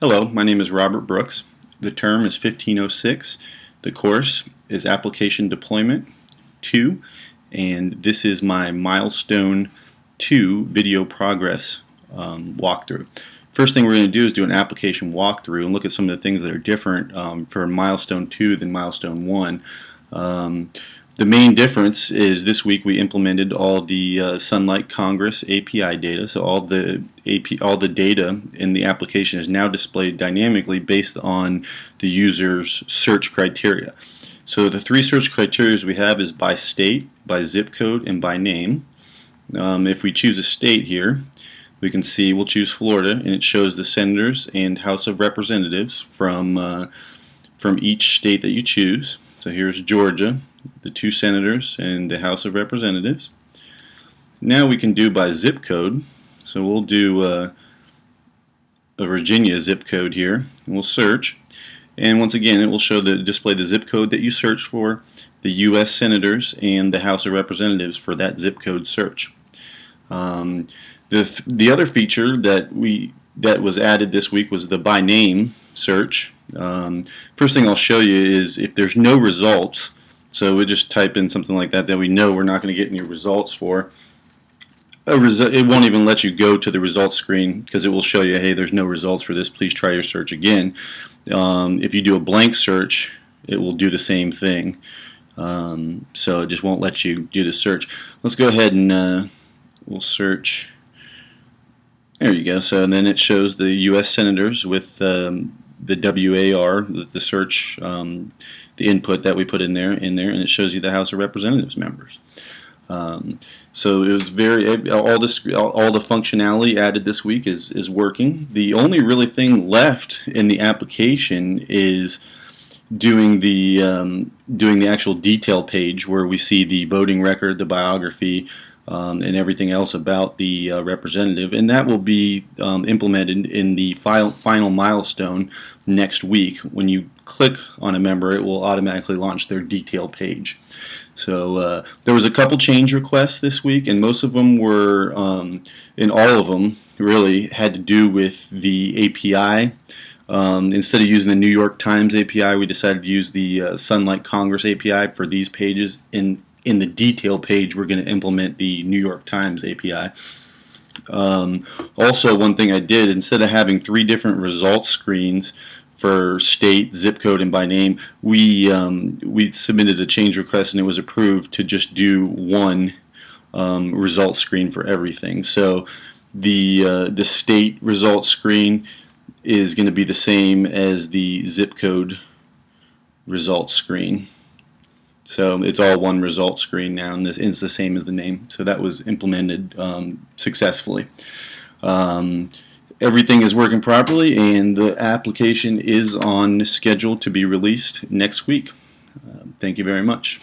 Hello, my name is Robert Brooks. The term is 1506. The course is Application Deployment 2, and this is my Milestone 2 video progress walkthrough. First thing we're going to do is do an application walkthrough and look at some of the things that are different for Milestone 2 than Milestone 1. The main difference is this week we implemented all the Sunlight Congress API data. So all the data in the application is now displayed dynamically based on the user's search criteria. So the three search criteria we have is by state, by zip code, and by name. If we choose a state here, we can see we'll choose Florida, and it shows the senators and House of Representatives from each state that you choose. So here's Georgia, the two senators and the House of Representatives. Now we can do by zip code. So we'll do a Virginia zip code here, and we'll search. And once again, it will display the zip code that you searched for, the U.S. senators, and the House of Representatives for that zip code search. The other feature that was added this week was the by name search. First thing I'll show you is if there's no results, so we just type in something like that we know we're not going to get any results for. It won't even let you go to the results screen because it will show you, hey, there's no results for this, please try your search again. If you do a blank search, it will do the same thing. So it just won't let you do the search. Let's go ahead and we'll search. There you go. So then it shows the U.S. senators with the WAR, the search, the input that we put in there, and it shows you the House of Representatives members. So it was all the functionality added this week is working. The only really thing left in the application is doing the actual detail page where we see the voting record, the biography, and everything else about the representative, and that will be implemented in the final milestone next week. When you click on a member, it will automatically launch their detail page. So there was a couple change requests this week, and most of them were, and all of them really had to do with the API. Instead of using the New York Times API, we decided to use the Sunlight Congress API for these pages. In the detail page, we're going to implement the New York Times API. Also, one thing I did, instead of having three different results screens for state, zip code, and by name, we submitted a change request and it was approved to just do one result screen for everything. So the state results screen is going to be the same as the zip code results screen. So it's all one result screen now, and it's the same as the name. So that was implemented successfully. Everything is working properly, and the application is on schedule to be released next week. Thank you very much.